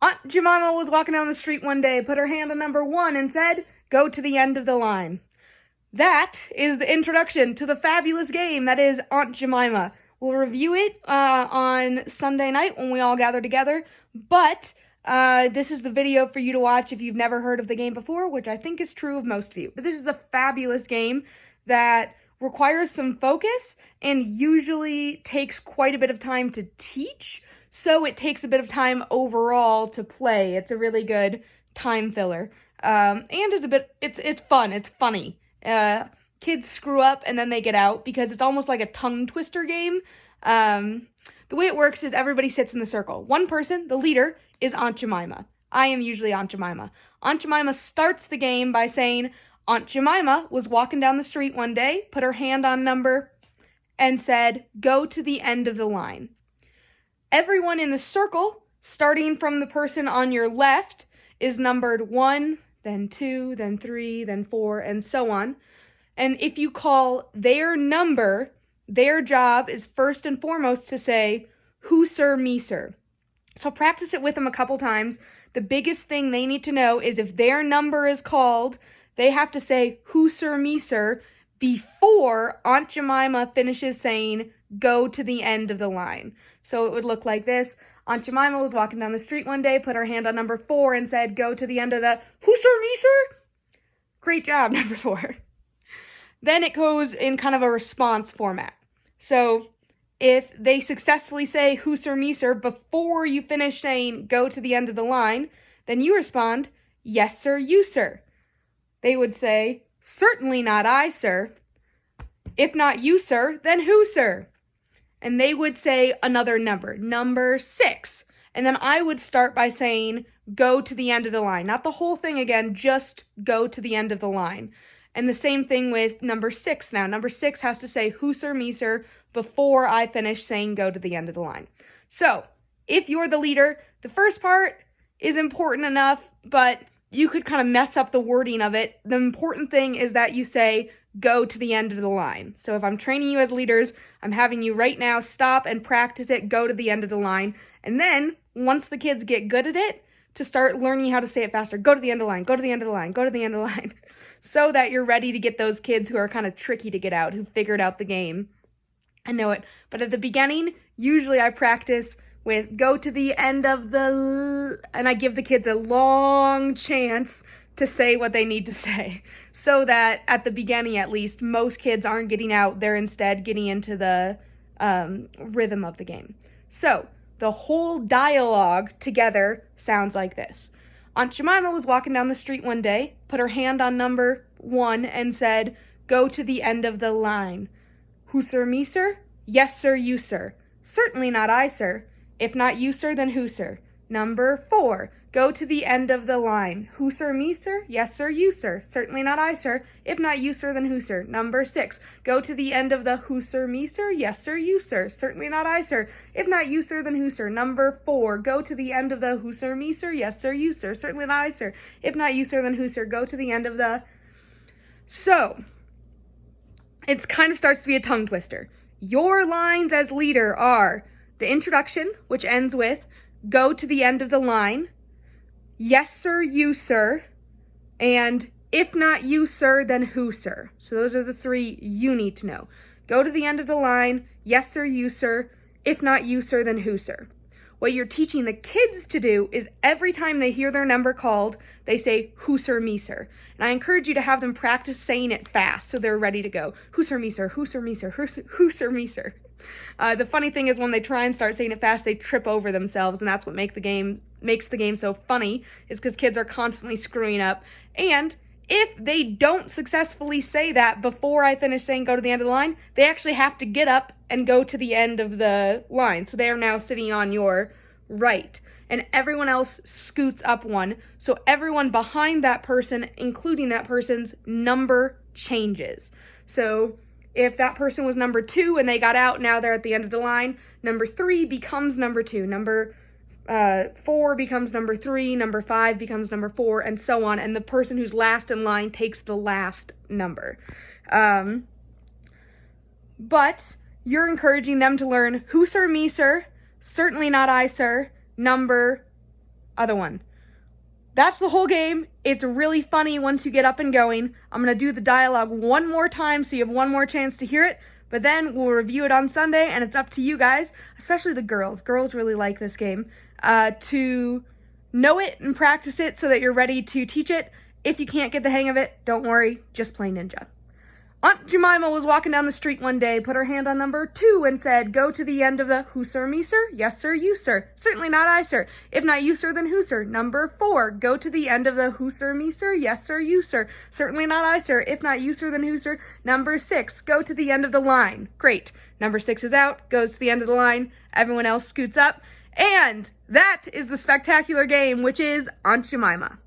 Aunt Jemima was walking down the street one day, put her hand on number 1 and said, "Go to the end of the line." That is the introduction to the fabulous game that is Aunt Jemima. We'll review it on Sunday night when we all gather together, but this is the video for you to watch if you've never heard of the game before, which I think is true of most of you. But this is a fabulous game that requires some focus and usually takes quite a bit of time to teach, so it takes a bit of time overall to play. It's a really good time filler, and it's fun, it's funny. Kids screw up and then they get out because it's almost like a tongue twister game. The way it works is everybody sits in the circle. One person, the leader, is Aunt Jemima. I am usually Aunt Jemima. Aunt Jemima starts the game by saying, Aunt Jemima was walking down the street one day, put her hand on number, and said, "Go to the end of the line." Everyone in the circle, starting from the person on your left, is numbered 1, then 2, then 3, then 4, and so on. And if you call their number, their job is first and foremost to say, "Who, sir, me, sir." So practice it with them a couple times. The biggest thing they need to know is if their number is called, they have to say, "Who, sir, me, sir," before Aunt Jemima finishes saying, "Go to the end of the line." So it would look like this. Aunt Jemima was walking down the street one day, put her hand on number 4 and said, "Go to the end of the, who, sir, me, sir?" Great job, number 4. Then it goes in kind of a response format. So if they successfully say, "Who, sir, me, sir," before you finish saying, "Go to the end of the line," then you respond, "Yes, sir, you, sir." They would say, "Certainly not I, sir." If not you, sir, then who, sir? And they would say another number, number 6. And then I would start by saying, "Go to the end of the line." Not the whole thing again, just go to the end of the line. And the same thing with number 6 now. Number 6 has to say, "Who, sir, me, sir," before I finish saying, "Go to the end of the line." So, if you're the leader, the first part is important enough, but you could kind of mess up the wording of it. The important thing is that you say, "Go to the end of the line." So if I'm training you as leaders, I'm having you right now stop and practice it, go to the end of the line. And then, once the kids get good at it, to start learning how to say it faster. Go to the end of the line, go to the end of the line, go to the end of the line. So that you're ready to get those kids who are kind of tricky to get out, who figured out the game and know it. But at the beginning, usually I practice with "go to the end of the," and I give the kids a long chance to say what they need to say, so that at the beginning, at least, most kids aren't getting out. They're instead getting into the rhythm of the game. So the whole dialogue together sounds like this. Aunt Jemima was walking down the street one day, put her hand on number 1 and said, "Go to the end of the line." "Who, sir, me, sir?" "Yes, sir, you, sir." "Certainly not I, sir." "If not you, sir, then who, sir?" Number 4, go to the end of the line. "Who, sir, me, sir?" "Yes, sir, you, sir." "Certainly not I, sir." "If not you, sir, then who, sir?" Number 6, go to the end of the "Who, sir, me, sir?" "Yes, sir, you, sir." "Certainly not I, sir." "If not you, sir, then who, sir?" Number 4, go to the end of the "Who, sir, me, sir?" "Yes, sir, you, sir." "Certainly not I, sir." "If not you, sir, then who, sir?" Go to the end of the. So it kind of starts to be a tongue twister. Your lines as leader are the introduction, which ends with, "Go to the end of the line," "Yes, sir, you, sir," and "If not you, sir, then who, sir?" So those are the 3 you need to know. Go to the end of the line, "Yes, sir, you, sir." "If not you, sir, then who, sir?" What you're teaching the kids to do is every time they hear their number called, they say, "Who, sir, me, sir." And I encourage you to have them practice saying it fast so they're ready to go. "Who, sir, me, sir? Who, sir, me, sir? Who, sir, me, sir?" The funny thing is when they try and start saying it fast, they trip over themselves, and that's what makes the game so funny, is because kids are constantly screwing up. And if they don't successfully say that before I finish saying "go to the end of the line," they actually have to get up and go to the end of the line. So they are now sitting on your right. And everyone else scoots up 1. So everyone behind that person, including that person's number, changes. So if that person was number 2 and they got out, now they're at the end of the line, number 3 becomes number 2. Number 4 becomes number 3, number 5 becomes number 4, and so on. And the person who's last in line takes the last number. But you're encouraging them to learn "Who, sir, me, sir?" "Certainly not I, sir." Number other one. That's the whole game. It's really funny once you get up and going. I'm going to do the dialogue one more time so you have one more chance to hear it, but then we'll review it on Sunday, and it's up to you guys, especially the girls. Girls really like this game, to know it and practice it so that you're ready to teach it. If you can't get the hang of it, don't worry, just play Ninja. Aunt Jemima was walking down the street one day, put her hand on number 2 and said, "Go to the end of the who, sir, me, sir? Yes, sir, you, sir. Certainly not I, sir. If not you, sir, then who, sir? Number 4, go to the end of the who, sir, me, sir? Yes, sir, you, sir. Certainly not I, sir. If not you, sir, then who, sir? Number 6, go to the end of the line." Great. Number 6 is out, goes to the end of the line. Everyone else scoots up. And that is the spectacular game, which is Aunt Jemima.